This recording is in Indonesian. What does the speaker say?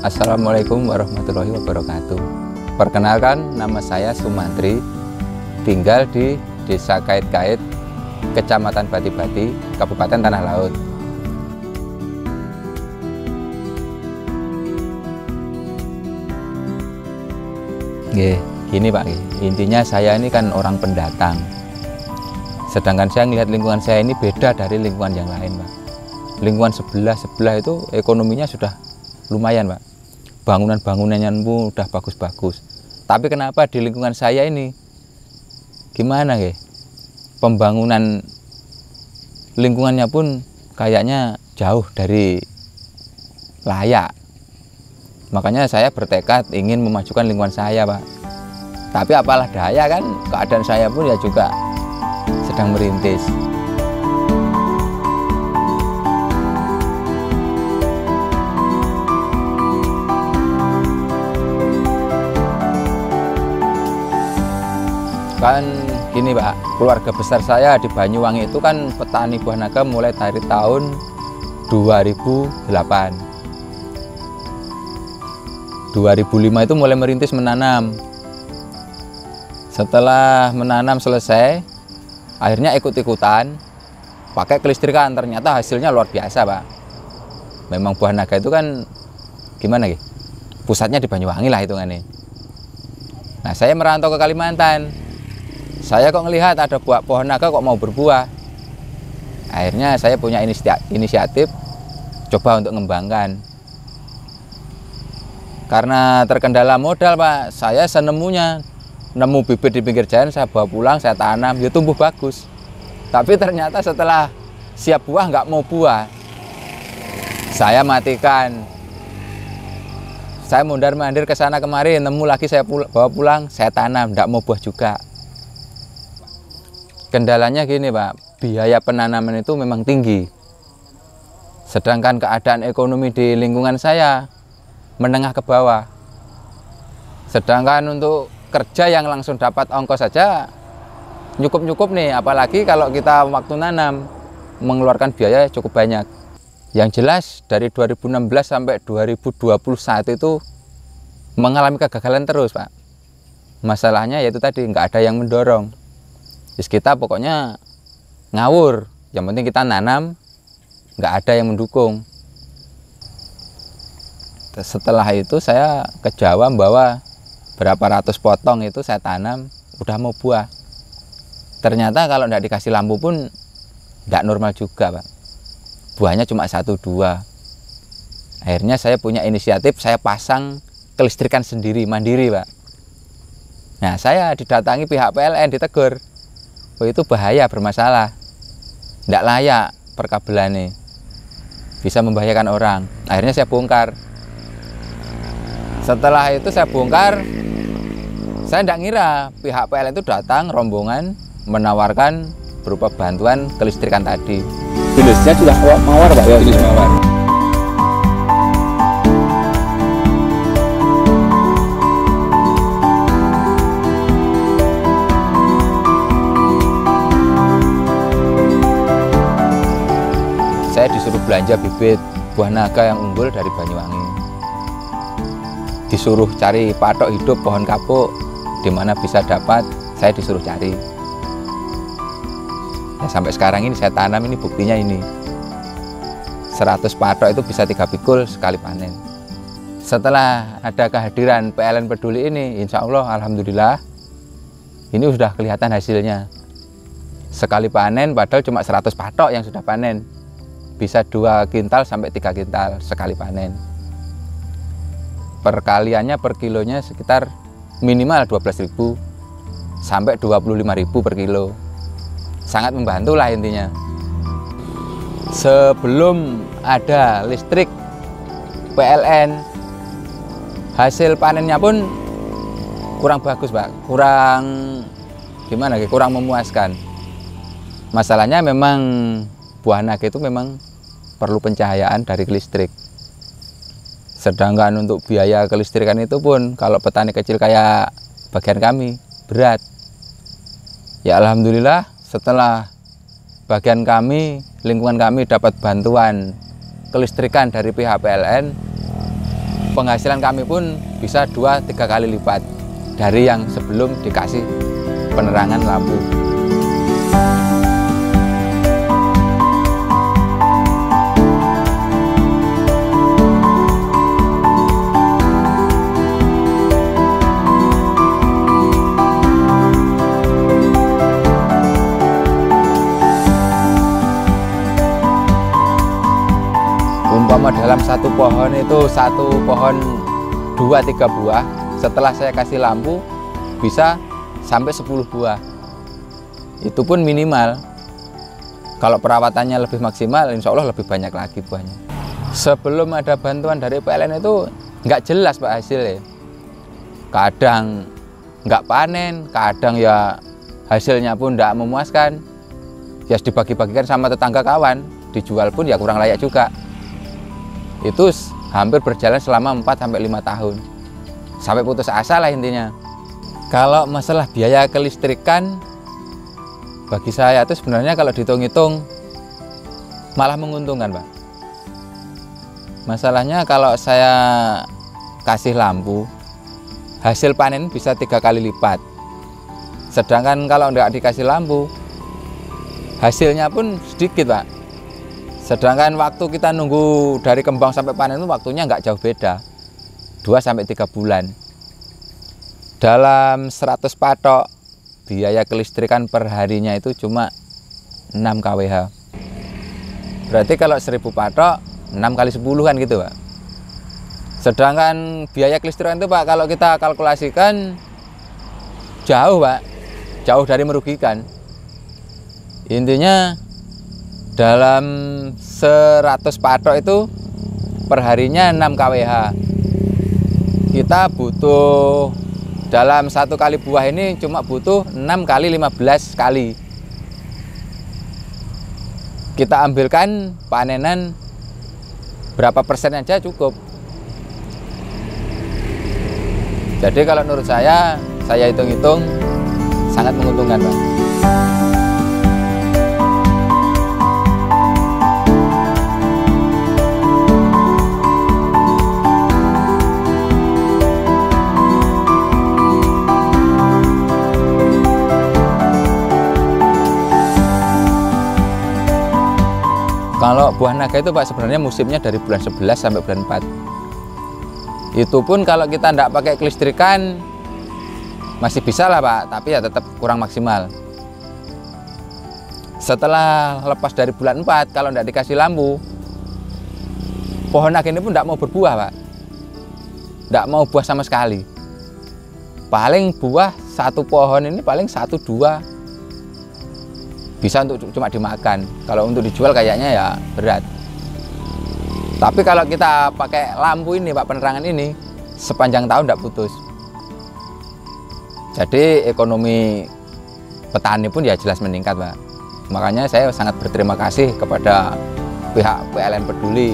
Assalamualaikum warahmatullahi wabarakatuh. Perkenalkan, nama saya Sumantri, tinggal di Desa Kait-Kait, Kecamatan Bati-Bati, Kabupaten Tanah Laut. Gini Pak, intinya saya ini kan orang pendatang. Sedangkan saya melihat lingkungan saya ini beda dari lingkungan yang lain, Pak. Lingkungan sebelah itu ekonominya sudah lumayan, Pak. Bangunan-bangunannya pun udah bagus-bagus. Tapi kenapa di lingkungan saya ini gimana ya? Pembangunan lingkungannya pun kayaknya jauh dari layak. Makanya saya bertekad ingin memajukan lingkungan saya, Pak. Tapi apalah daya kan, keadaan saya pun ya juga sedang merintis. Kan gini Pak, keluarga besar saya di Banyuwangi itu kan petani buah naga mulai dari tahun 2008. 2005 itu mulai merintis menanam. Setelah menanam selesai, akhirnya ikut-ikutan pakai kelistrikan. Ternyata hasilnya luar biasa, Pak. Memang buah naga itu kan gimana ya? Pusatnya di Banyuwangi lah hitungannya. Nah, saya merantau ke Kalimantan. Saya kok ngelihat ada pohon naga kok mau berbuah. Akhirnya saya punya inisiatif coba untuk mengembangkan. Karena terkendala modal, Pak, saya senemunya nemu bibit di pinggir jalan, saya bawa pulang, saya tanam, ya tumbuh bagus. Tapi ternyata setelah siap buah nggak mau buah. Saya matikan. Saya mondar-mandir ke sana kemari, nemu lagi saya bawa pulang, saya tanam, nggak mau buah juga. Kendalanya gini Pak, biaya penanaman itu memang tinggi. Sedangkan keadaan ekonomi di lingkungan saya menengah ke bawah. Sedangkan untuk kerja yang langsung dapat ongkos saja nyukup nih, apalagi kalau kita waktu nanam mengeluarkan biaya cukup banyak. Yang jelas dari 2016 sampai 2021 itu mengalami kegagalan terus Pak. Masalahnya yaitu tadi nggak ada yang mendorong. Terus kita pokoknya ngawur, yang penting kita nanam, nggak ada yang mendukung. Setelah itu saya ke Jawa bawa berapa ratus potong itu saya tanam, udah mau buah. Ternyata kalau nggak dikasih lampu pun nggak normal juga, Pak. Buahnya cuma 1-2. Akhirnya saya punya inisiatif, saya pasang kelistrikan sendiri, mandiri, Pak. Nah, saya didatangi pihak PLN, ditegur. Oh, itu bahaya, bermasalah, tidak layak perkabelannya, bisa membahayakan orang. Akhirnya saya bongkar. Setelah itu saya bongkar, saya tidak ngira pihak PLN itu datang rombongan menawarkan berupa bantuan kelistrikan tadi. Jenisnya sudah mawar Pak ya? Jenis mawar. Saya disuruh belanja bibit buah naga yang unggul dari Banyuwangi. Disuruh cari patok hidup pohon kapuk, di mana bisa dapat, saya disuruh cari. Ya, sampai sekarang ini saya tanam, ini buktinya ini. 100 patok itu bisa 3 pikul sekali panen. Setelah ada kehadiran PLN Peduli ini, insya Allah, alhamdulillah, ini sudah kelihatan hasilnya. Sekali panen, padahal cuma 100 patok yang sudah panen. Bisa 2 kintal sampai 3 kintal sekali panen. Perkaliannya per kilonya sekitar minimal 12.000 sampai 25.000 per kilo. Sangat membantu lah intinya. Sebelum ada listrik PLN, hasil panennya pun kurang bagus Pak, kurang gimana ya, kurang memuaskan. Masalahnya memang buah naga itu memang perlu pencahayaan dari listrik. Sedangkan untuk biaya kelistrikan itu pun kalau petani kecil kayak bagian kami berat. Ya alhamdulillah setelah bagian kami, lingkungan kami dapat bantuan kelistrikan dari pihak PLN, penghasilan kami pun bisa 2-3 kali lipat dari yang sebelum dikasih penerangan lampu. Umpama dalam satu pohon itu, satu pohon 2-3 buah, setelah saya kasih lampu bisa sampai 10 buah. Itu pun minimal. Kalau perawatannya lebih maksimal, insya Allah lebih banyak lagi buahnya. Sebelum ada bantuan dari PLN itu nggak jelas Pak hasilnya. Kadang nggak panen, kadang ya hasilnya pun nggak memuaskan. Ya dibagi-bagikan sama tetangga kawan, dijual pun ya kurang layak juga. Itu hampir berjalan selama 4-5 tahun. Sampai putus asa lah intinya. Kalau masalah biaya kelistrikan, bagi saya itu sebenarnya kalau dihitung-hitung malah menguntungkan Pak. Masalahnya kalau saya kasih lampu, hasil panen bisa 3 kali lipat. Sedangkan kalau nggak dikasih lampu, hasilnya pun sedikit Pak. Sedangkan waktu kita nunggu dari kembang sampai panen itu waktunya nggak jauh beda, 2-3 bulan. Dalam 100 patok, biaya kelistrikan per harinya itu cuma 6 kWh. Berarti kalau 1000 patok, 6 kali 10 kan gitu Pak. Sedangkan biaya kelistrikan itu Pak, kalau kita kalkulasikan jauh Pak, jauh dari merugikan. Intinya dalam 100 patok itu perharinya 6 kWh. Kita butuh dalam 1 kali buah ini cuma butuh 6 kali 15 kali. Kita ambilkan panenan berapa persen aja cukup. Jadi kalau menurut saya hitung-hitung sangat menguntungkan Pak. Kalau buah naga itu Pak sebenarnya musimnya dari bulan 11 sampai bulan 4. Itu pun kalau kita tidak pakai kelistrikan masih bisa lah Pak, tapi ya tetap kurang maksimal. Setelah lepas dari bulan 4, kalau tidak dikasih lampu, pohon naga ini pun tidak mau berbuah Pak. Tidak mau buah sama sekali. Paling buah satu pohon ini paling 1-2. Bisa untuk cuma dimakan. Kalau untuk dijual kayaknya ya berat. Tapi kalau kita pakai lampu ini Pak, penerangan ini sepanjang tahun tidak putus. Jadi ekonomi petani pun ya jelas meningkat Pak. Makanya saya sangat berterima kasih kepada pihak PLN Peduli.